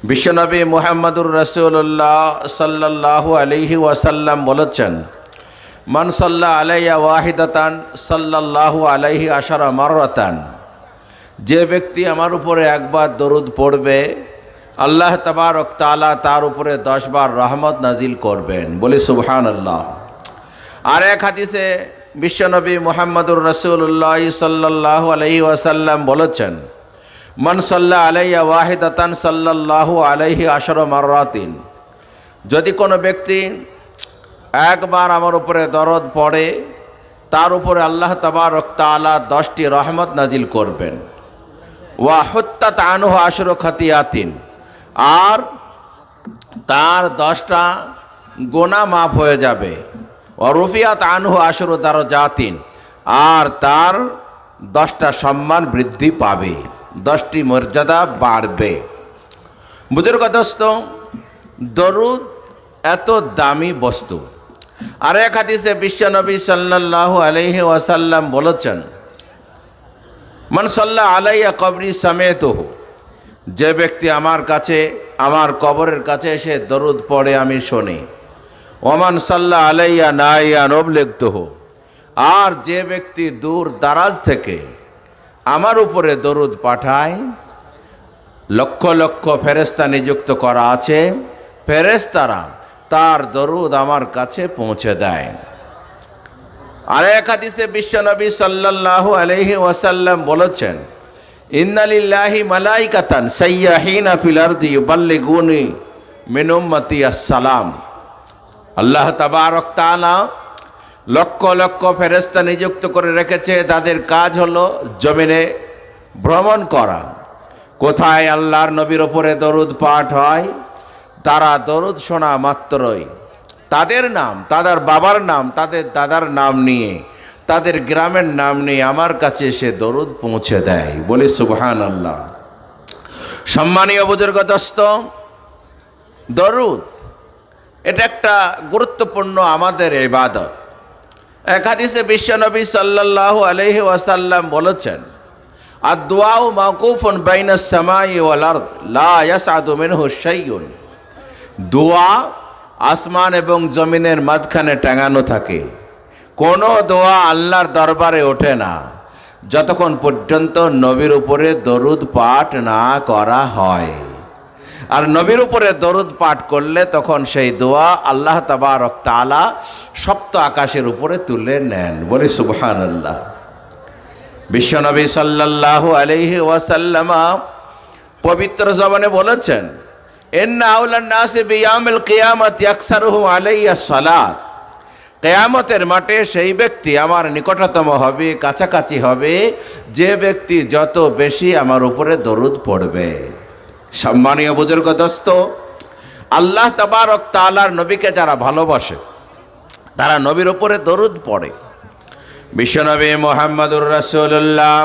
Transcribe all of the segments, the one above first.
বিশ্বনবী মুহাম্মদুর রাসূলুল্লাহ সাল্লাল্লাহু আলাইহি ওয়াসাল্লাম বলেছেন, মান সাল্লা আলাইয়া ওয়াহিদাতান সাল্লাল্লাহু আলাইহি আশারা মাররাতান। যে ব্যক্তি আমার উপরে একবার দরুদ পড়বে, আল্লাহ তাবারক তাআলা তার উপরে 10 বার রহমত নাজিল করবেন। বলি সুবহানাল্লাহ। আর এক হাদিসে বিশ্বনবী মুহাম্মদুর রাসূলুল্লাহ সাল্লাল্লাহু আলাইহি ওয়াসাল্লাম বলেছেন, মান সাল্লা আলাইয়া ওয়াহিদাতান সাল্লাল্লাহু আলাইহি আশারা মাররাতিন। যদি কোনো ব্যক্তি একবার আমার উপরে দরদ পড়ে, তার উপরে আল্লাহ তাবারক তাআলা 10টি রহমত নাজিল করবেন। ওয়া হুত্তাত আনহু আশরু খাতিয়াতিন, আর তার 10টা গুনাহ মাফ হয়ে যাবে। ওয়া রুফিয়াত আনহু আশরু দারাজাতিন, আর তার 10টা সম্মান বৃদ্ধি পাবে, 10টি মর্যাদা বাড়বে। বুজুর্গ দোস্ত, দরুদ এত দামি বস্তু। আর এক হাদিসে বিশ্বনবী সাল্লাল্লাহু আলাইহি ওয়াসাল্লাম বলেছেন, মান সাল্লা আলাইয়া কবরি সামিতুহু। যে ব্যক্তি আমার কাছে, আমার কবরের কাছে এসে দরুদ পড়ে আমি শুনি। ওমান সাল্লা আলাইয়া নাইয়া নবলিগতুহু। আর যে ব্যক্তি দূর দারাজ থেকে আমার উপরে দরুদ পাঠায়, লক্ষ লক্ষ ফেরেশতা নিযুক্ত করা আছে, ফেরেশতারা তার দরুদ আমার কাছে পৌঁছে দেয়। আর এক হাদিসে বিশ্বনবী সাল্লাল্লাহু আলাইহি ওয়াসাল্লাম বলেছেন, ইন্না লিল্লাহি মালাইকাতান সাইয়্যাহিনা ফিল আরদি ইউবাল্লিগুনি মিন উম্মতি আসসালাম। আল্লাহ তাবারক তাআলা লক্ষ লক্ষ ফেরেশতা নিযুক্ত করে রেখেছে, তাদের কাজ হলো জমিনে ভ্রমণ করা। কোথায় আল্লাহর নবীর ওপরে দরুদ পাঠ হয়, তারা দরুদ শোনা মাত্রই তাদের নাম, তাদের বাবার নাম, তাদের দাদার নাম নিয়ে, তাদের গ্রামের নাম নিয়ে আমার কাছে এসে দরুদ পৌঁছে দেয়। বলি সুবহানাল্লাহ। সম্মানীয় বুজুর্গ দোস্ত, দরুদ এটা একটা গুরুত্বপূর্ণ আমাদের ইবাদত। এক হাদিসে বিশ্বনবী সাল্লাল্লাহু আলাইহি ওয়াসাল্লাম বলেছেন, আদ-দুআউ মাওকুফুন বাইনাস সামাই ওয়াল আরদ লা ইয়াসআদু মিনহু শাইউন। দোয়া আসমান এবং জমিনের মাঝখানে টাঙানো থাকে। কোনো দোয়া আল্লাহর দরবারে ওঠে না যতক্ষণ পর্যন্ত নবীর উপরে দরুদ পাঠ না করা হয়। আর নবীর উপরে দরুদ পাঠ করলে তখন সেই দোয়া আল্লাহ তাবারক তাআলা সপ্ত আকাশের উপরে তুলে নেন। বলি সুবহানাল্লাহ। বিশ্বনবী সাল্লাল্লাহু আলাইহি ওয়াসাল্লাম পবিত্র জবানে বলেছেন, ইন্না আউলান নাসি বিয়াউমিল কিয়ামাতি আকসারুহু আলাইয়া সালাত। কিয়ামতের মাঠে সেই ব্যক্তি আমার নিকটতম হবে, কাছাকাছি হবে, যে ব্যক্তি যত বেশি আমার উপরে দরুদ পড়বে। সম্মানীয় বুজুর্গ দোস্ত, আল্লাহ তাবারক তাআলার নবীকে যারা ভালোবাসে, তারা নবীর উপরে দরুদ পড়ে। বিশ্বনবী মুহাম্মদুর রাসূলুল্লাহ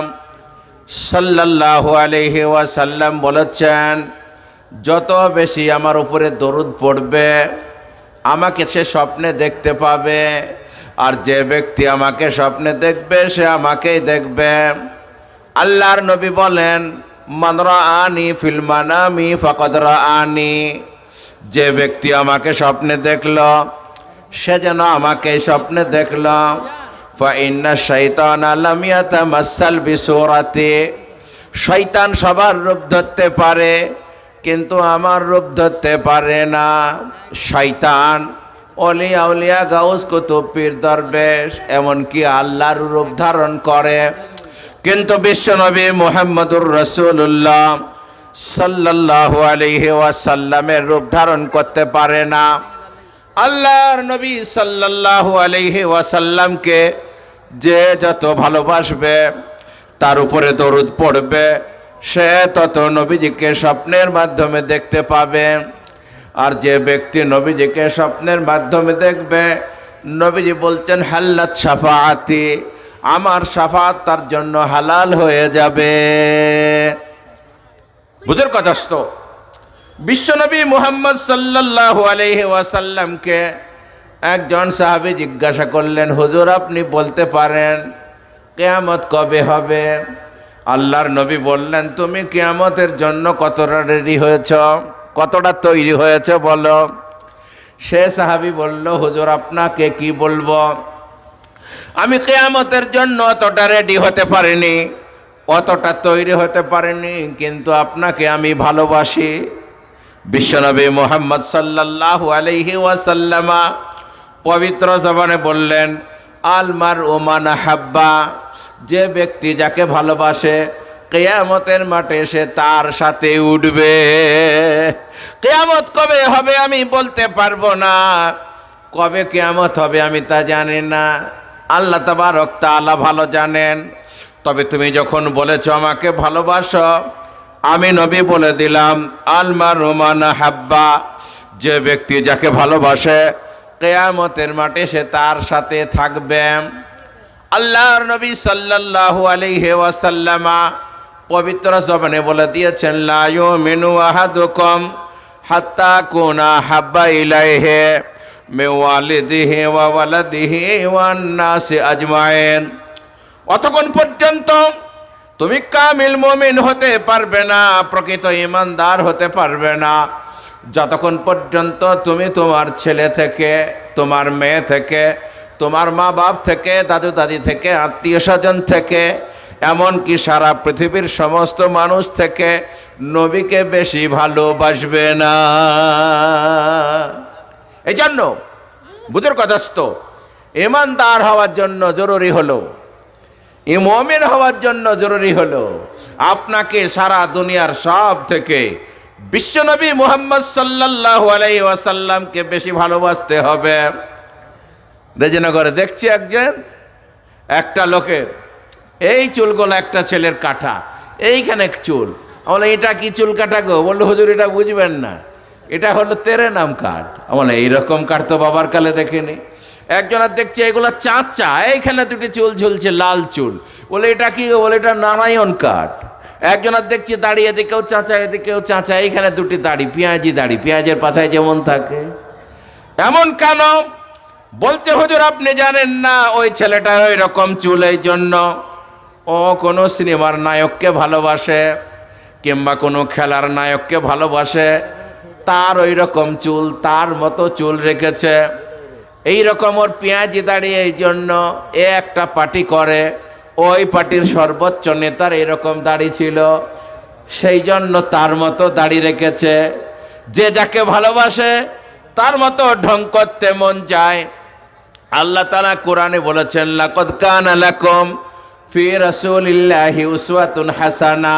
সাল্লাল্লাহু আলাইহি ওয়াসাল্লাম বলেছেন, যত বেশি আমার উপরে দরুদ পড়বে আমাকে সে স্বপ্নে দেখতে পাবে, আর যে ব্যক্তি আমাকে স্বপ্নে দেখবে সে আমাকেই দেখবে। আল্লাহর নবী বলেন, মান রাআনি ফিল মানামি ফাকাদ রাআনি। যে ব্যক্তি আমাকে স্বপ্নে দেখল সে যেন আমাকে স্বপ্নে দেখল। ফা ইন্না শাইতানা লাম ইয়াতামাসাল বিসূরাতি। শয়তান সবার রূপ ধরতে পারে কিন্তু আমার রূপ ধরতে পারে না। শয়তান অলি আউলিয়া গাউস কুতুব পীর দরবেশ এমনকি আল্লাহর রূপ ধারণ করে, কিন্তু বিশ্বনবী মুহাম্মদুর রাসূলুল্লাহ সাল্লাল্লাহু আলাইহি ওয়াসাল্লামের রূপ ধারণ করতে পারে না। আল্লাহর নবী সাল্লাল্লাহু আলাইহি ওয়াসাল্লামকে যে যত ভালোবাসবে, তার উপরে দরুদ পড়বে, সে তত নবীজিকে স্বপ্নের মাধ্যমে দেখতে পাবে। আর যে ব্যক্তি নবীজিকে স্বপ্নের মাধ্যমে দেখবে, নবীজি বলছেন, হাল্লাত শাফাআতি, আমার শাফাত তার জন্য হালাল হয়ে যাবে। বুঝুর কথাস্থ। বিশ্বনবী মুহাম্মদ সাল্লাল্লাহু আলাইহি ওয়াসাল্লামকে একজন সাহাবী জিজ্ঞাসা করলেন, হুজুর আপনি বলতে পারেন কিয়ামত কবে হবে? আল্লাহর নবী বললেন, তুমি কিয়ামতের জন্য কতটা রেডি হয়েছ, কতটা তৈরি হয়েছে বলো? সে সাহাবী বলল, হুজুর আপনাকে কি বলবো, আমি কিয়ামতের জন্য অতটা রেডি হতে পারিনি, অতটা তৈরি হতে পারিনি, কিন্তু আপনাকে আমি ভালোবাসি। বিশ্বনবী মুহাম্মদ সাল্লাল্লাহু আলাইহি ওয়াসাল্লামা পবিত্র জবানে বললেন, আল মারউ মান হাব্বা, যে ব্যক্তি যাকে ভালোবাসে কিয়ামতের মাঠে সে তার সাথে উঠবে। কিয়ামত কবে হবে আমি বলতে পারবো না, কবে কিয়ামত হবে আমি তা জানি না, আল্লাহ তাবারক তাআলা ভালো জানেন। তবে তুমি যখন বলেছো আমাকে ভালোবাসো, আমি নবী বলে দিলাম, আল মারউ মান হাব্বা, যে ব্যক্তি যাকে ভালোবাসে কিয়ামতের মাঠে সে তার সাথে থাকবে। আল্লাহর নবী সাল্লাল্লাহু আলাইহি ওয়াসাল্লামা পবিত্র জবানে বলে দিয়েছেন, লা ইউমিনু আহাদুকুম হাত্তা কুনা হাব্বা ইলাইহি মিন ওয়ালিদিহি ওয়া ওয়ালাদিহি ওয়ান নাসি আজমাইন। অতক্ষণ পর্যন্ত তুমি কামিল মুমিন হতে পারবে না, প্রকৃত ঈমানদার হতে পারবে না, যতক্ষণ পর্যন্ত তুমি তোমার ছেলে থেকে, তোমার মেয়ে থেকে, তোমার মা বাপ থেকে, দাদু দাদি থেকে, আত্মীয় স্বজন থেকে, এমনকি সারা পৃথিবীর সমস্ত মানুষ থেকে নবীকে বেশি ভালোবাসবে না। এই জন্য বুঝুর কথাস্থ ঈমানদার হওয়ার জন্য জরুরি হলো, মুমিন হওয়ার জন্য জরুরি হলো আপনাকে সারা দুনিয়ার সব থেকে বিশ্বনবী মুহাম্মদ সাল্লাল্লাহু আলাইহি ওয়াসাল্লামকে বেশি ভালোবাসতে হবে। রেজিনগরে দেখছি একটা লোকের এই চুলগুলো একটা ছেলের কাটা, এইখানে চুল। বলে এটা কি চুল কাটা গো? বললো হুজুর এটা বুঝবেন না, এটা হলো তেরে নাম কাট। বলে এইরকম কাট তো বাবার কালে দেখিনি। একজনের দেখছি এগুলো চাঁচা, এইখানে দুটি চুল ঝুলছে লাল চুল। বলে এটা কি? বলে এটা নারায়ণ কাট। একজনের দেখছি দাড়ি এদিকেও চাঁচা এদিকেও চাঁচা, এইখানে দুটি দাড়ি পেঁয়াজি দাড়ি, পেঁয়াজের পাছায় যেমন থাকে এমন কেন? বলছে হুজুর আপনি জানেন না ওই ছেলেটার ওই রকম চুল, এই জন্য ও কোনো সিনেমার নায়ককে ভালোবাসে কিংবা কোনো খেলার নায়ককে ভালোবাসে, তার ওই রকম চুল, তার মতো চুল রেখেছে, এই রকম ওর পেঁয়াজি দাড়ি, এই জন্য এ একটা পার্টি করে, ওই পার্টির সর্বোচ্চ নেতার এরকম দাড়ি ছিল, সেই জন্য তার মতো দাড়ি রেখেছে। যে যাকে ভালোবাসে তার মতো ঢং করতে মন চায়। আল্লাহ তাআলা কোরআনে বলেছেন, লাকাদ কানা লাকুম ফি রাসূলিল্লাহি উসওয়াতুন হাসানা,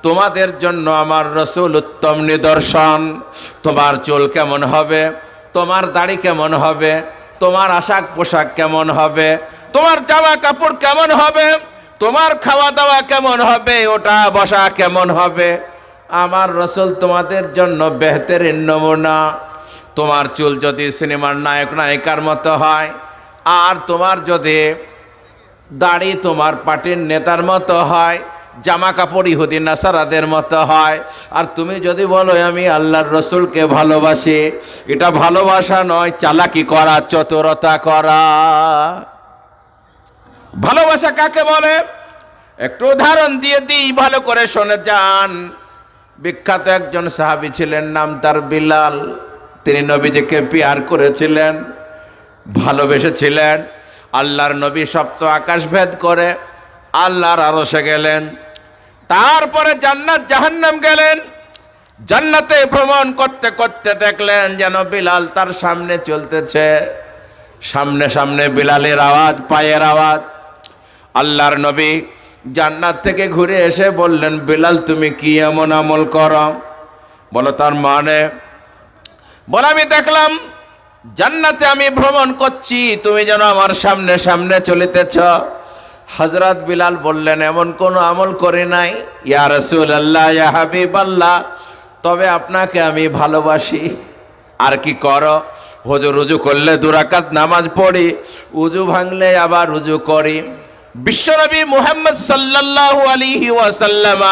তোমাদের জন্য আমার রসুল উত্তম নিদর্শন। তোমার চুল কেমন হবে, তোমার দাড়ি কেমন হবে, তোমার আশাক পোশাক কেমন হবে, তোমার জামা কাপড় কেমন হবে, তোমার খাওয়া দাওয়া কেমন হবে, ওটা বসা কেমন হবে, আমার রসুল তোমাদের জন্য বেহতরিন নমুনা। তোমার চুল যদি সিনেমার নায়ক নায়িকার মতো হয়, আর তোমার যদি দাড়ি তোমার পার্টির নেতার মতো হয়, জামা কাপড় ইহুদি নাসারাদের মতো হয়, আর তুমি যদি বলো আমি আল্লাহর রসুলকে ভালোবাসি, এটা ভালোবাসা নয়, চালাকি করা, চতুরতা করা। ভালোবাসা কাকে বলে একটু উদাহরণ দিয়ে দিই, ভালো করে শুনে যান। বিখ্যাত একজন সাহাবী ছিলেন, নাম তার বিলাল। তিনি নবীজিকে পিয়ার করেছিলেন, ভালোবেসেছিলেন। আল্লাহর নবী সপ্ত আকাশ ভেদ করে আল্লাহর আরশে গেলেন, তারপরে জান্নাত জাহান্নাম গেলেন। জান্নাতে ভ্রমণ করতে করতে দেখলেন যেন বিলাল তার সামনে চলতেছে, সামনে সামনে বিলালের আওয়াজ, পায়ের আওয়াজ। আল্লাহর নবী জান্নাত থেকে ঘুরে এসে বললেন, বিলাল তুমি কি এমন আমল করো? বলো তার মানে? বলে আমি দেখলাম জান্নাতে আমি ভ্রমণ করছি, তুমি যেন আমার সামনে সামনে চলিতেছ। হযরত বিলাল বললেন, এমন কোন আমল করি নাই ইয়া রাসূলুল্লাহ, ইয়া হাবিবাল্লাহ, তবে আপনাকে আমি ভালোবাসি। আর কি করো? হুজুর উজু করলে 2 রাকাত নামাজ পড়ি, উজু ভাঙলে আবার উজু করি। বিশ্বনবী মুহাম্মদ সাল্লাল্লাহু আলাইহি ওয়াসাল্লাম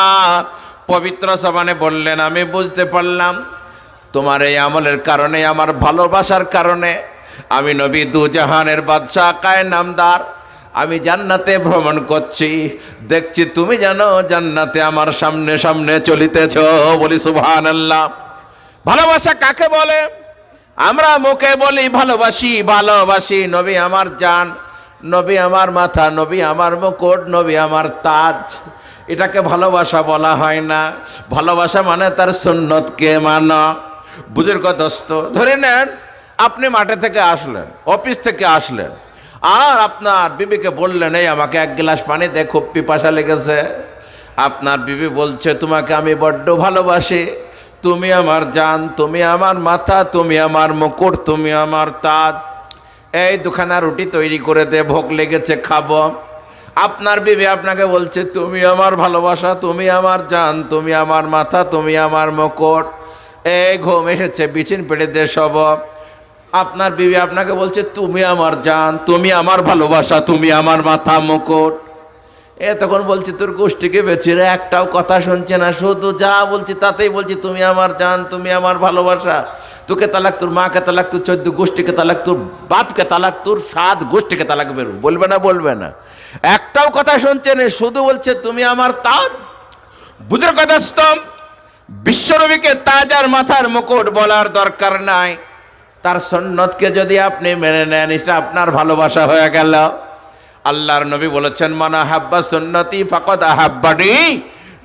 পবিত্র জবানে বললেন, আমি বুঝতে পারলাম তোমার এই আমলের কারণে, আমার ভালোবাসার কারণে আমি নবী দু জাহানের বাদশাহ কায়ে নামদার, আমি জান্নাতে ভ্রমণ করছি, দেখছি তুমি জানো জান্নাতে আমার সামনে সামনে চলিতেছ। বলি সুবহানাল্লাহ। ভালোবাসা কাকে বলে? আমরা মুখে বলি ভালোবাসি ভালোবাসি, নবী আমার জান, নবী আমার মাথা, নবী আমার মুকুট, নবী আমার তাজ, এটাকে ভালোবাসা বলা হয় না। ভালোবাসা মানে তার সুন্নতকে মানা। বুজুর্গ দোস্ত, ধরে নেন আপনি মাঠে থেকে আসলেন, অফিস থেকে আসলেন, আর আপনার বিবিকে বললেন এই আমাকে এক গ্লাস পানি দে, খুব পিপাসা লেগেছে। আপনার বিবি বলছে তোমাকে আমি বড্ড ভালোবাসি, তুমি আমার জান, তুমি আমার মাথা, তুমি আমার মুকুট, তুমি আমার তাজ, এই দুখানা রুটি তৈরি করে দে, ভোগ লেগেছে খাবো। আপনার বিবি আপনাকে বলছে তুমি আমার ভালোবাসা, তুমি আমার জান, তুমি আমার মাথা, তুমি আমার মুকুট, এই ঘুম এসেছে বিছিন পেড়ে দে সব। আপনার বিবি আপনাকে বলছে তুমি আমার জান, তুমি আমার ভালোবাসা, তুমি আমার মাথা মুকুট। তখন বলছি তোর গোষ্ঠীকে বেছে রে, একটাও কথা শুনছে না, শুধু যা বলছি তাতেই বলছি তুমি আমার জান, তুমি আমার ভালোবাসা। তোকে তালাক, তোর মাকে তালাক, তোর 14 গোষ্ঠীকে তালাক, তোর বাপকে তালাক, তোর 7 গোষ্ঠীকে তালাক বেরো, বলবে না? বলবে না। একটাও কথা শুনছে না, শুধু বলছে তুমি আমার তাজ। বুজুর্গ দোস্ত, বিশ্বনবীকে তাজ আর মাথার মুকুট বলার দরকার নাই, তার সুন্নতকে যদি আপনি মেনে নেন এটা আপনার ভালোবাসা হয়ে গেল। আল্লাহর নবী বলেছেন মানা হাব্বা সুন্নতি ফাকাদ আহাব্বানি,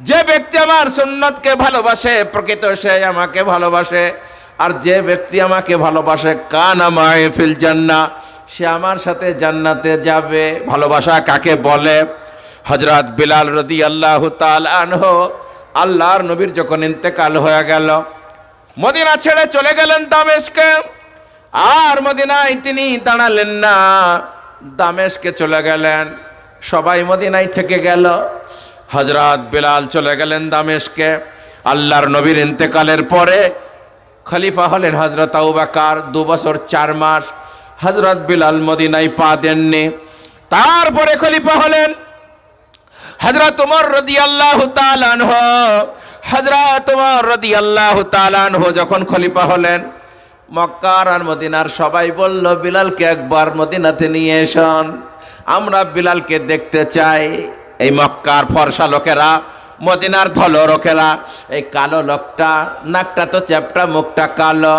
যে ব্যক্তি আমার সুন্নতকে ভালোবাসে প্রকৃত সে আমাকে ভালোবাসে, আর যে ব্যক্তি আমাকে ভালোবাসে কানা মাই ফিল জান্নাহ, সে আমার সাথে জান্নাতে যাবে। ভালোবাসা কাকে বলে? হযরত বিলাল রাদিয়াল্লাহু তাআলা আনহু, আল্লাহর নবীর যখন ইন্তেকাল হয়ে গেল, মদিনা ছেড়ে চলে গেলেন দামেস্কে, আর মদিনায় তিনি দাঁড়ালেন না, দামেস্কে চলে গেলেন। সবাই মদিনায় থেকে গেল, হযরত বিলাল চলে গেলেন দামেস্কে। আল্লাহর নবীর ইন্তেকালের পরে খলিফা হলেন হযরত আবু বকর, 2 বছর 4 মাস হযরত বিলাল মদিনায় পা দেননি। তারপরে খলিফা হলেন হযরত ওমর রাদিয়াল্লাহু তাআলা আনহু। হযরত ওমর রাদিয়াল্লাহু তাআলা আনহু যখন খলিফা হলেন, মক্কার আর মদিনার সবাই বলল বিলালকে একবার মদিনাতে নিয়ে এসন, আমরা বিলালকে দেখতে চাই। এই মক্কার ফর্সা লোকেরা, মদিনার ধলো লোকেরা, এই কালো লোকটা, নাকটা তো চ্যাপটা, মুখটা কালো,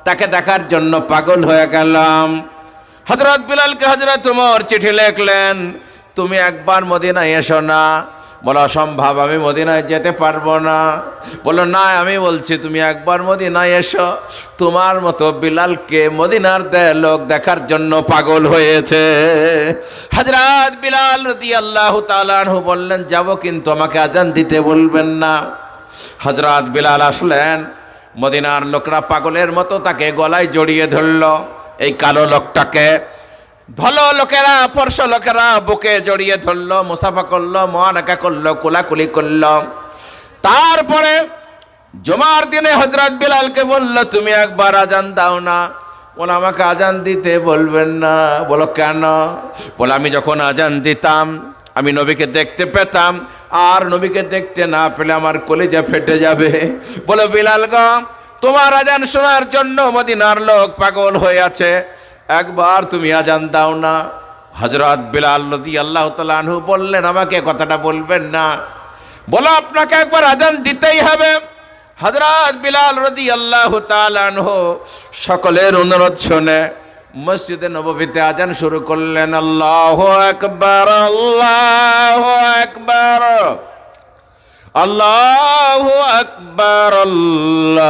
তাকে দেখার জন্য পাগল হয়ে গেলাম। হযরত বিলালকে হযরত ওমর চিঠি লিখলেন, তুমি একবার মদিনায় এসো না। বলো অসম্ভব, আমি মদিনায় যেতে পারবো না। বলো না, আমি বলছি তুমি একবার মদিনায় এসো, তোমার মতো বিলালকে মদিনার লোক দেখার জন্য পাগল হয়েছে। হযরত বিলাল রাদিয়াল্লাহু তাআলা আনহু বললেন যাব, কিন্তু আমাকে আজান দিতে বলবেন না। হযরত বিলাল আসলেন, মদিনার লোকরা পাগলের মতো তাকে গলায় জড়িয়ে ধরল, এই কালো লোকটাকে। ধলো লোকেরা, ফর্সা লোকেরা বুকে জড়িয়ে ধরলো, মুসাফা করলো, মুআনাকা করলো, কোলাকুলি করলো। তারপরে জুমার দিনে হযরত বিলালকে বলল তুমি একবার আজান দাও না। বলে আমাকে আজান দিতে বলবেন না। বলো কেন? বলে আমি যখন আজান দিতাম আমি নবীকে দেখতে পেতাম, আর নবীকে দেখতে না পেলে আমার কলিজা ফেটে যাবে। বলে বিলাল গো, তোমার আজান শোনার জন্য মদিনার লোক পাগল হয়ে আছে, একবার তুমি আজান দাও না। হযরত বিলাল রাদিয়াল্লাহু তাআলা আনহু বললেন আমাকে কথাটা বলবেন না, বলো আপনাকে একবার আজান দিতেই হবে। হযরত বিলাল রাদিয়াল্লাহু তাআলা আনহু সকলের অনুরোধ শুনে মসজিদে নববীতে আজান শুরু করলেন। আল্লাহু আকবার, আল্লাহু আকবার, আল্লাহু আকবার, আল্লাহু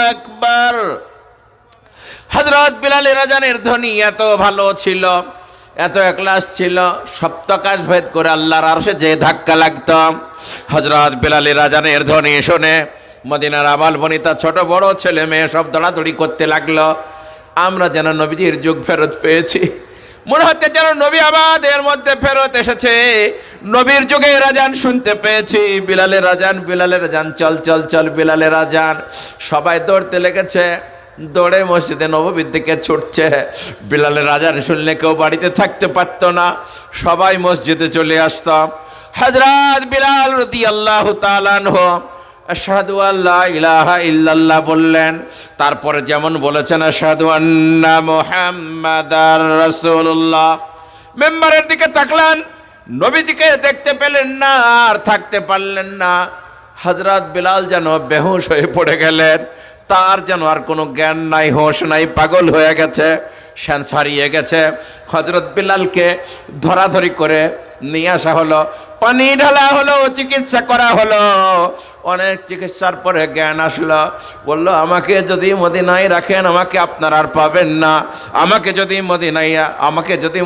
আকবার। হযরত বিলালের আজানের ধ্বনি এত ভালো ছিল, এত একলাস ছিল, সপ্তকাশ ভেদ করে আল্লাহর আরশে যে ধাক্কা লাগত। হযরত বিলালের আজানের ধ্বনি শুনে মদিনার আবাল বনিতা, ছোট বড় ছেলে মেয়ে সব দৌড়াদৌড়ি করতে লাগলো। আমরা যেন নবীজির যুগ ফেরত পেয়েছি, মনে হচ্ছে যেন নবী আমাদের মধ্যে ফেরত এসেছে, নবীর যুগের আজান শুনতে পেয়েছি। বিলালের আজান, বিলালের আজান, চল চল চল বিলালের আজান। সবাই দৌড়তে লেগেছে, দৌড়ে মসজিদে নববীর দিকে ছুটছে। বিলালের আজান শুনলে কেউ বাড়িতে থাকতে পারতো না, সবাই মসজিদে চলে আসতাম। হযরত বিলাল রাদিয়াল্লাহু তাআলা আনহু আশহাদু আল্লা ইলাহা ইল্লাল্লাহ বললেন, তারপরে যেমন বলেছেন আশহাদু আন্না মুহাম্মাদার রাসূলুল্লাহ। মেম্বারের দিকে তাকলেন, নবীজিকে দেখতে পেলেন না, আর থাকতে পারলেন না। হযরত বিলাল যেন বেহুশ হয়ে পড়ে গেলেন, তার যেন আর কোনো জ্ঞান নাই, হোশ নাই, পাগল হয়ে গেছে, সেন্স হারিয়ে গেছে। হযরত বিলালকে ধরাধরি করে নিয়ে আসা হলো, পানি ঢালা হলো, চিকিৎসা করা হলো। অনেক চিকিৎসার পরে জ্ঞান আসলো, বলল আমাকে যদি মদিনায় রাখেন আমাকে আপনারা আর পাবেন না, আমাকে যদি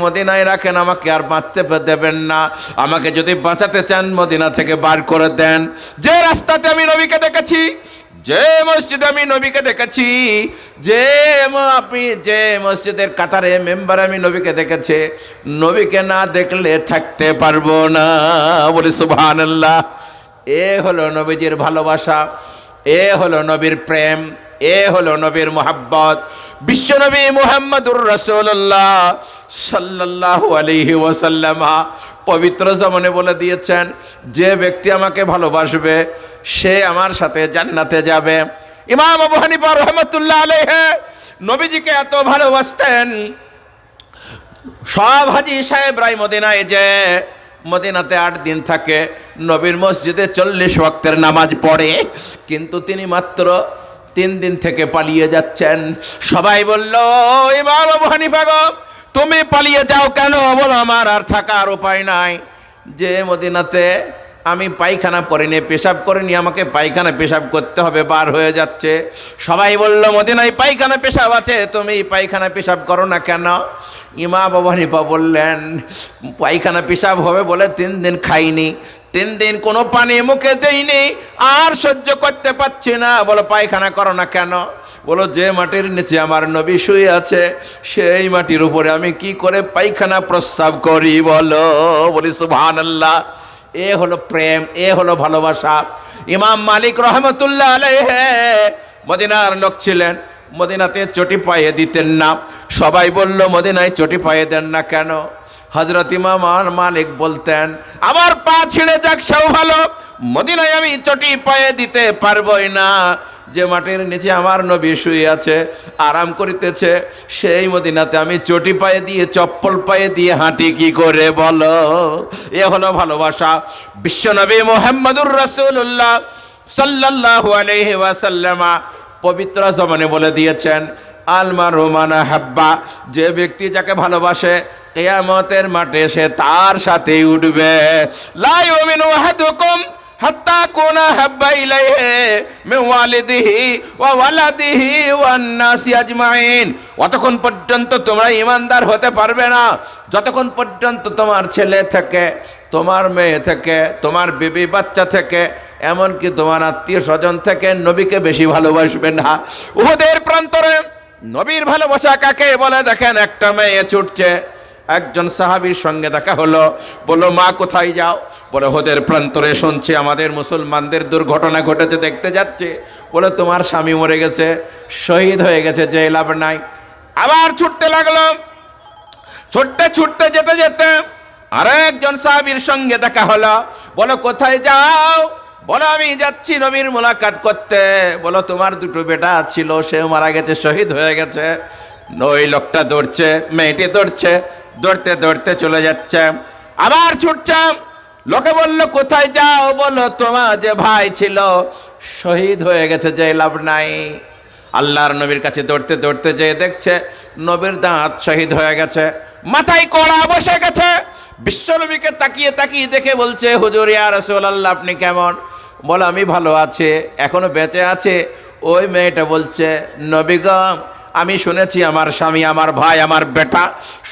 মদিনায় রাখেন আমাকে আর বাঁচতে দেবেন না, আমাকে যদি বাঁচাতে চান মদিনা থেকে বার করে দেন। যে রাস্তাতে আমি নবীকে দেখেছি, যে মসজিদে আমি নবীকে দেখেছি, যে মসজিদের কাতারে মেম্বার আমি নবীকে দেখেছি, নবীকে না দেখলে থাকতে পারবো না। বলি সুবহানাল্লাহ। এ হলো নবীজির ভালোবাসা, এ হলো নবীর প্রেম, এ হলো নবীর মোহাব্বত। বিশ্বনবী মুহাম্মদুর রাসূলুল্লাহ সাল্লাল্লাহু আলাইহি ওয়াসাল্লাম পবিত্র জবানে বলে দিয়েছেন, যে ব্যক্তি আমাকে ভালোবাসবে সে আমার সাথে জান্নাতে যাবে। ইমাম আবু হানিফা রাহমাতুল্লাহ আলাইহি নবীজিকে এত ভালোবাসতেন, সব হাজী সাহেবরাই মদিনায় যে মদিনাতে 8 দিন থাকে, নবীর মসজিদে 40 ওয়াক্তের নামাজ পড়ে, কিন্তু তিনি মাত্র 3 দিন থেকে পালিয়ে যাচ্ছেন। সবাই বলল, ইমাম আবু হানিফা গো, তুমি পালিয়ে যাও কেন? বলো আমার আর থাকার উপায় নাই। যে মদিনাতে আমি পায়খানা করিনি, পেশাব করিনি, আমাকে পায়খানা পেশাব করতে হবে, বার হয়ে যাচ্ছে। সবাই বলল মদিনায় পায়খানা পেশাব আছে, তুমি পায়খানা পেশাব করো না কেন? ইমাম আবু হানিফা বললেন, পায়খানা পেশাব হবে বলে 3 দিন খাইনি, 3 দিন কোনো পানি মুখে দেইনি, আর সহ্য করতে পারছি না। বলো পায়খানা করো না কেন? বলো যে মাটির নিচে আমার নবী শুয়ে আছে, সেই মাটির উপরে আমি কি করে পায়খানা প্রস্রাব করি বলো? বলি সুবহানাল্লাহ। এ হলো প্রেম, এ হলো ভালোবাসা। ইমাম মালিক রহমতুল্লাহ আলাইহি মদিনার লোক ছিলেন, মদিনাতে চটি পায়ে দিতেন না। সবাই বলল মদিনায় চটি পায়ে দেন না কেন? হযরত ইমাম মালিক বলতেন, আমার পা ছিঁড়ে যাক সেও ভালো, মদিনায় আমি চটি পায়ে দিতে পারবই না। যে মাটির নিচে আমার নবী শুয়ে আছে, আরাম করিতেছে, সেই মদিনাতে আমি চটি পায়ে দিয়ে, চপ্পল পায়ে দিয়ে হাঁটি কি করে বলো? এ হলো ভালোবাসা। বিশ্বনবী মুহাম্মদুর রাসূলুল্লাহ সাল্লাল্লাহু আলাইহি ওয়াসাল্লাম পবিত্র জবানে বলে দিয়েছেন, আল মারু মান হাব্বা, যে ব্যক্তি যাকে ভালোবাসে কিয়ামতের মাঠে সে তার সাথেই উঠবে। লা ইউমিনু আহাদুকুম হাত্তা কুনা হাব্বা ইলাইহি মিন ওয়ালিদিহি ওয়া ওয়ালাদিহি ওয়ান নাসি আজমাইন। অতক্ষণ পর্যন্ত তোমরা ঈমানদার হতে পারবে না যতক্ষণ পর্যন্ত তোমার ছেলে থেকে, তোমার মেয়ে থেকে, তোমার বিবি বাচ্চা থেকে, এমনকি তোমার আত্মীয় স্বজন থেকে নবীকে বেশি ভালোবাসবে না। উহুদের প্রান্তরে নবীর ভালোবাসা কাকে বলে দেখেন। একটা মেয়ে ছুটছে, একজন সাহাবীর সঙ্গে দেখা হলো, বললো মা কোথায় যাও? বলে উহুদের প্রান্তরে শুনছি আমাদের মুসলমানদের দুর্ঘটনা ঘটেছে, দেখতে যাচ্ছে। বলে তোমার স্বামী মরে গেছে, শহীদ হয়ে গেছে, যে লাভ নাই। আবার ছুটতে লাগলো, ছুটতে ছুটতে যেতে যেতে আরেকজন সাহাবীর সঙ্গে দেখা হলো। বলো কোথায় যাও? বলো আমি যাচ্ছি নবীর মোলাকাত করতে। বলো তোমার 2টো বেটা ছিল, সেও মারা গেছে, শহীদ হয়ে গেছে। ওই লোকটা দৌড়ছে, মেয়েটি দৌড়ছে, দৌড়তে দৌড়তে চলে যাচ্ছে। আবার ছুটছে, লোকে বলল কোথায় যাও? বলো তোমার যে ভাই ছিল শহীদ হয়ে গেছে, যে লাভ নাই। আল্লাহর নবীর কাছে দৌড়তে দৌড়তে যেয়ে দেখছে নবীর দাঁত শহীদ হয়ে গেছে, মাথায় কড়া বসে গেছে। বিশ্বনবীকে তাকিয়ে তাকিয়ে দেখে বলছে, হুজুর ইয়া রাসূলুল্লাহ আপনি কেমন? বলে আমি ভালো আছি, এখনো বেঁচে আছে। ওই মেয়েটা বলছে, নবী গো আমি শুনেছি আমার স্বামী, আমার ভাই, আমার বেটা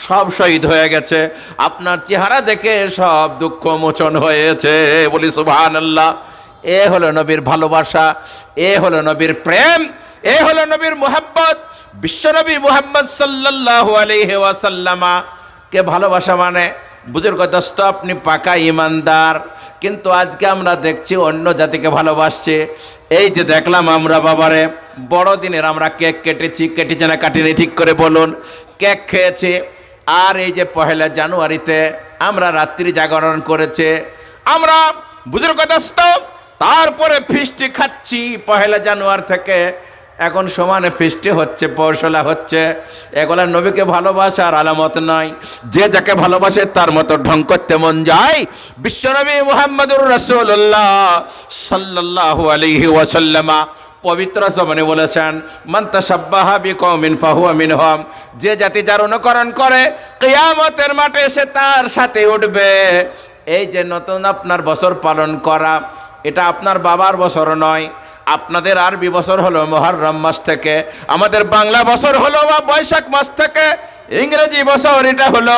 সব শহীদ হয়ে গেছে, আপনার চেহারা দেখে সব দুঃখ মোচন হয়েছে। বলি সুবহানাল্লাহ। এ হলো নবীর ভালোবাসা, এ হলো নবীর প্রেম, এ হলো নবীর মুহাব্বত। বিশ্বনবী মুহাম্মদ সাল্লাল্লাহু আলাইহি ওয়াসাল্লাম কে ভালোবাসা মানে বুজুর্গ দোস্ত আপনি পাকা ইমানদার। কিন্তু আজকে আমরা দেখছি অন্য জাতিকে ভালোবাসছে। এই যে দেখলাম আমরা বাবারে বড়দিনের আমরা কেক কেটেছি, কেটেছে না কাটিনি ঠিক করে বলুন? কেক খেয়েছি। আর এই যে 1 জানুয়ারিতে আমরা রাত্রি জাগরণ করেছে, আমরা বুজুর্গ দোস্ত তারপরে ফিস্টি খাচ্ছি 1 জানুয়ারি থেকে। এখন সমানে ফিস্টি হচ্ছে, পৌরশলা হচ্ছে, এগুলা নবীকে ভালোবাসার আলামত নয়। যে যাকে ভালোবাসে তার মতো ঢং করতে মন যায়। বিশ্বনবী মুহাম্মদুর রাসূলুল্লাহ সাল্লাল্লাহু আলাইহি ওয়াসাল্লাম পবিত্র জবানে বলেছেন, মান তাশাব্বাহা বিকওমিন ফাহুয়া মিনহুম, যে জাতি যার অনুকরণ করে কিয়ামতের মাঠে সে তার সাথে উঠবে। এই যে নতুন আপনার বছর পালন করা, এটা আপনার বাবার বছর নয়, আপনাদের আরবি বছর হলো মুহররম মাস থেকে, আমাদের বাংলা বছর হলো বা বৈশাখ মাস থেকে, ইংরেজি বছর এটা হলো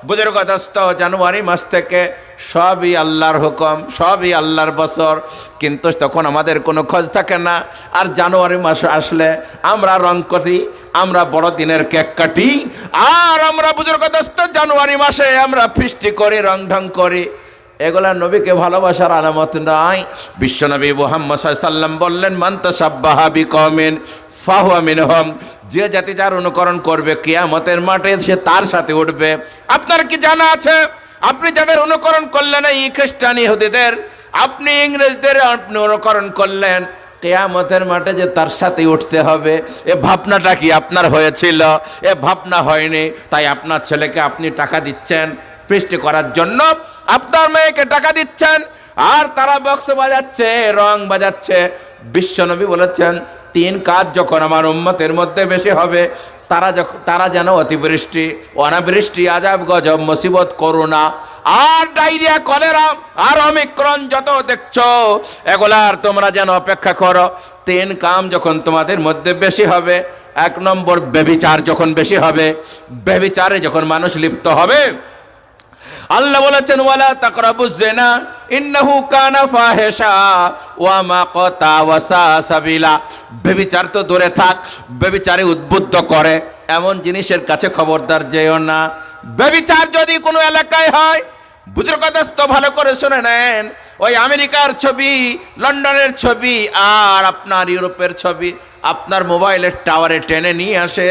বুজুর্গদস্ত জানুয়ারি মাস থেকে। সবই আল্লাহর হুকুম, সবই আল্লাহর বছর, কিন্তু তখন আমাদের কোনো খোঁজ থাকে না। আর জানুয়ারি মাস আসলে আমরা রং করি, আমরা বড়দিনের কেক কাটি, আর আমরা বুজুর্গদস্ত জানুয়ারি মাসে আমরা ফিস্টি করি, রং ঢং করি। এগুলা নবীকে ভালোবাসার আলামত নয়। বিশ্বনবী মুহাম্মদ সাল্লাল্লাহু আলাইহি ওয়াসাল্লাম বললেন, মান তাশাব্বাহা বিকওমিন ফাহুয়া মিনহুম, যে জাতি যার অনুকরণ করবে কিয়ামতের মাঠে সে তার সাথে উঠবে। আপনার কি জানা আছে, আপনি যাদের অনুকরণ করলেন এই খ্রিস্টান ইহুদিদের, আপনি ইংরেজদের আপনি অনুকরণ করলেন, কিয়ামতের মাঠে যে তার সাথে উঠতে হবে, এ ভাবনাটা কি আপনার হয়েছিল? এ ভাবনা হয়নি, তাই আপনার ছেলেকে আপনি টাকা দিচ্ছেন ফিস্ট করার জন্য, আপনার মেয়েকে টাকা দিচ্ছেন, আর তারা বক্স বাজাচ্ছে, রং বাজাচ্ছে। বিশ্বনবী বলেছেন, তিন কাজ যখন আমার উম্মতের মধ্যে বেশি হবে, তারা যেন অতিবৃষ্টি, অনাবৃষ্টি, আযাব, গজব, মুসিবত, করোনা আর ডায়রিয়া, কলেরা আর অমিক্রণ যত দেখছো, এগুলার তোমরা যেন অপেক্ষা করো। তিন কাম যখন তোমাদের মধ্যে বেশি হবে, এক নম্বর ব্যভিচার যখন বেশি হবে, ব্যভিচারে যখন মানুষ লিপ্ত হবে, আল্লাহ বলেছেন, ওয়ালা তাকরাবুজ জিনা ইন্নাহু কানা ফাহিশা ওয়া মাকাতা ওয়া সাবিলা। ব্যভিচার তো দূরে থাক, ব্যভিচারে উদ্বুদ্ধ করে এমন জিনিসের কাছে খবরদার যেও না। ব্যভিচার যদি কোনো এলাকায় হয়, বুজুর্গদস্ত ভালো করে শুনে নেন, ওই আমেরিকার ছবি, লন্ডনের ছবি আর আপনার ইউরোপের ছবি আপনার মোবাইলের টাওয়ারে টেনে নিয়ে আসে,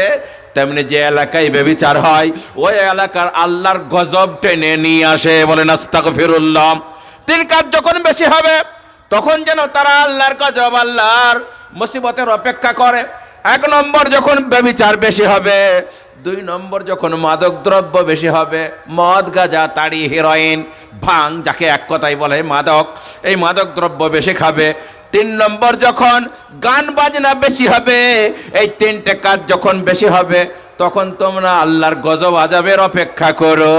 তেমনি যে এলাকায় ব্যভিচার হয় ওই এলাকার আল্লাহর গজব টেনে নিয়ে আসে। বলেন আস্তাগফিরুল্লাহ। তিন কাজ যখন বেশি হবে, তখন যেন তারা আল্লাহর গজব, আল্লাহর মুসিবতের অপেক্ষা করে। এক নম্বর যখন ব্যভিচার বেশি হবে, দুই নম্বর যখন মাদক দ্রব্য বেশি হবে, মদ, গাঁজা, তাড়ি, হেরোইন, ভাং, যাকে এক কথায় বলে মাদক, এই মাদক দ্রব্য বেশি খাবে। তিন নম্বর যখন গান বাজনা বেশি হবে, এই তিনটে কাজ যখন বেশি হবে, তখন তোমরা আল্লাহর গজব আযাবের অপেক্ষা করো।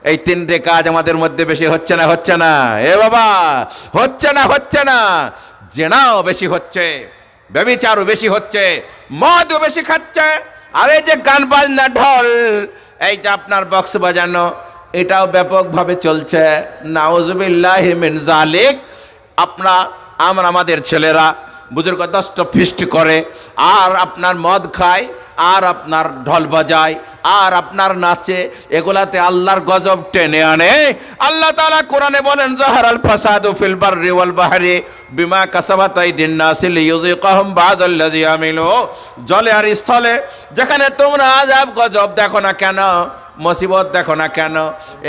এই তিনটে কাজ আমাদের মধ্যে বেশি হচ্ছে না? হচ্ছে না? এ বাবা, হচ্ছে না? হচ্ছে না? জেনাও বেশি হচ্ছে, ব্যভিচারও বেশি হচ্ছে, মদও বেশি খাচ্ছে, আর এই যে গান বাজনা, ঢোল, এইটা আপনার বক্স বাজানো, এটাও ব্যাপকভাবে চলছে। নাউজুবিল্লাহি মিন যালিক। আমাদের ছেলেরা বুজুর্গদস্ত ফিস্ট করে, আর আপনার মদ খায়, আর আপনার ঢোল বাজায়, আর আপনার নাচে, এগুলাতে আল্লাহর গজব টেনে আনে। আল্লাহ তাআলা কোরআনে বলেন, যাহারাল ফাসাদু ফিল বাররি ওয়াল বাহরি বিমা কাসাবাত আইদিন নাসি লিইয়ুযিকাহুম বা'দাল্লাযী আমিলু। জলে আর স্থলে যেখানে তোমরা আযাব, গজব দেখো না কেন, মুসিবত দেখো না কেন,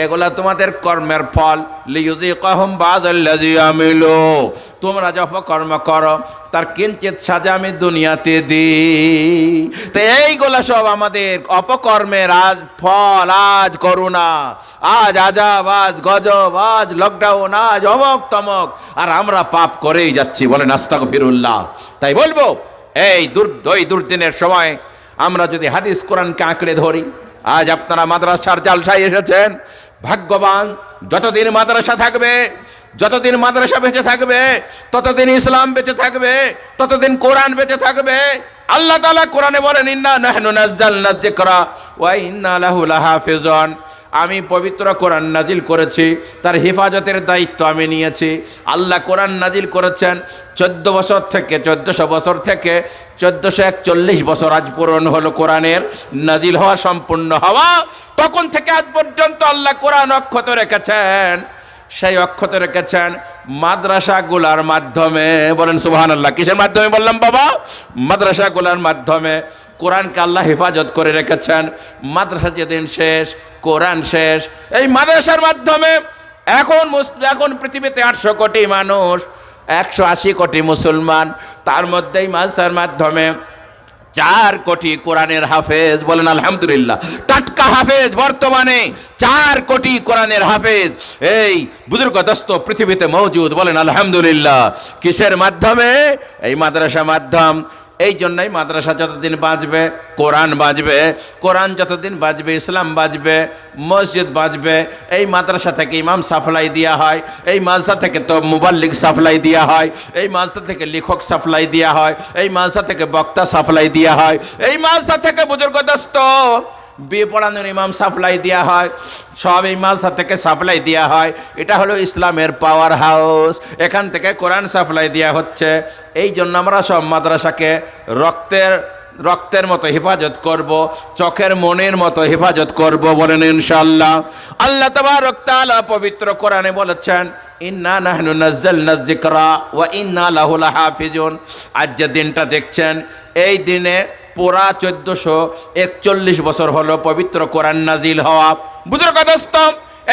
এগুলা তোমাদের কর্মের ফল। লিইয়ুযিকাহুম বা'দাল্লাযী আমিলু, তোমরা যে অপকর্ম করো তার কিঞ্চিত সাজা আমি দুনিয়াতে দিই। তো এইগুলা সব আমাদের অপকর্মের আজ ফল, আজ করোনা, আজ আযাব, আজ গজব, আজ লকডাউন, আজ অমক তমক, আর আমরা পাপ করেই যাচ্ছি। বলেন আস্তাগফিরুল্লাহ। তাই বলবো, এই দুর্দিনের সময় আমরা যদি হাদিস কোরআনকে আঁকড়ে ধরি, আজ আপনারা মাদ্রাসার জালসায় এসেছেন, ভাগ্যবান। যতদিন মাদ্রাসা থাকবে, যতদিন মাদ্রাসা বেঁচে থাকবে, ততদিন ইসলাম বেঁচে থাকবে, ততদিন কোরআন বেঁচে থাকবে। আল্লাহ তাআলা কোরআনে বলেন, ইন্না নাহনু নাযালনা যিকরা ওয়া ইন্না লাহু লাহাফিজুন। আমি পবিত্র কোরআন নাজিল করেছি, তার হেফাজতের দায়িত্ব আমি নিয়েছি। আল্লাহ কোরআন নাজিল করেছেন 1400 বছর থেকে 1441 বছর আজ পূরণ হলো কোরআনের নাজিল হওয়া, সম্পূর্ণ হওয়া। তখন থেকে আজ পর্যন্ত আল্লাহ কোরআন অক্ষত রেখেছেন। সেই অক্ষত রেখেছেন মাদ্রাসাগুলার মাধ্যমে। বলেন সুবহানাল্লাহ। কিসের মাধ্যমে বললাম বাবা? মাদ্রাসাগুলার মাধ্যমে কোরআনকে আল্লাহ হেফাজত করে রেখেছেন। মাদ্রাসা যেদিন শেষ, কোরআন শেষ। এই মাদ্রাসার মাধ্যমে এখন পৃথিবীতে 800 কোটি মানুষ 180 কোটি মুসলমান, তার মধ্যেই মাদ্রাসার মাধ্যমে 4 কোটি কোরআনের হাফেজ, বলেন আলহামদুলিল্লাহ। টাটকা হাফেজ বর্তমানে 4 কোটি কোরআনের হাফেজ এই বুজুর্গ দস্ত পৃথিবীতে মৌজুদ, বলেন আলহামদুলিল্লাহ। কিসের মাধ্যমে? এই মাদ্রাসা মাধ্যম। এই জন্যই মাদ্রাসা যতদিন বাঁচবে কোরআন বাঁচবে, কোরআন যতদিন বাঁচবে ইসলাম বাঁচবে, মসজিদ বাঁচবে। এই মাদ্রাসা থেকে ইমাম সাপ্লাই দেওয়া হয়, এই মাদ্রাসা থেকে তো মুবাল্লিগ সাপ্লাই দেওয়া হয়, এই মাদ্রাসা থেকে লেখক সাপ্লাই দেওয়া হয়, এই মাদ্রাসা থেকে বক্তা সাপ্লাই দেওয়া হয়, এই মাদ্রাসা থেকে বুজুর্গ দোস্ত বিয়ে পড়ানোর ইমাম সাপ্লাই দেওয়া হয়, সব এই মাদ্রাসা থেকে সাপ্লাই দেওয়া হয়। এটা হলো ইসলামের পাওয়ার হাউস, এখান থেকে কোরআন সাপ্লাই দেওয়া হচ্ছে। এই জন্য আমরা সব মাদ্রাসাকে রক্তের মতো হেফাজত করব, চোখের মনের মতো হেফাজত করব, বলেন ইনশাআল্লাহ। আল্লাহ তাবারক তাআলা পবিত্র কোরআনে বলেছেন, ইন্না নাহনু নাযালনা যিকরা ওয়া ইন্না লাহু লাহাফিজুন। আজ যে দিনটা দেখছেন, এই দিনে পুরা 1441 বছর হলো পবিত্র কোরআন নাজিল হওয়া। বুজুর্গ দোস্ত,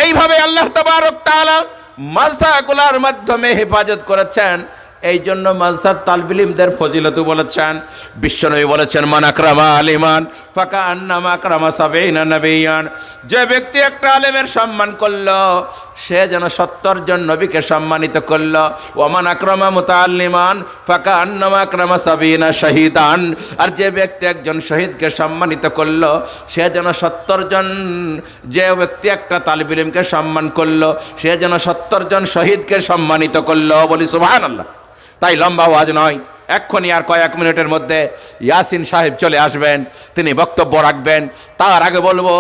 এইভাবে আল্লাহ তাবারক তাআলা মাদ্রাসাগুলোর মাধ্যমে হেফাজত করেছেন। এই জন্য মাদ্রাসার তালিবুল ইলমদের ফজিলত বলেছেন, বিশ্বনবী বলেছেন, মান আকরামা আলিমান ফাকা আন্নামা আকরামা সাবিনা নবিয়ান। যে ব্যক্তি একটা আলেমের সম্মান করলো, সে যেন 70 জন নবীকে সম্মানিত করলো। ওমান আকরামা মুতাআল্লিমান ফাকা আন্নামা আকরামা সাবিনা শাহীদান। আর যে ব্যক্তি একজন শহীদকে সম্মানিত করলো, সে যেন 70 জন, যে ব্যক্তি একটা তালিবুল ইলমকে সম্মান করলো, সে যেন 70 জন শহীদকে সম্মানিত করলো। বলি সুবহানাল্লাহ। তাই লম্বা ওয়াজ নয়, এক্ষুনি আর কয়েক মিনিটের মধ্যে ইয়াসিন সাহেব চলে আসবেন, তিনি বক্তব্য রাখবেন। তার আগে বলবো,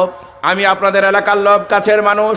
আমি আপনাদের এলাকার লোক, কাছের মানুষ,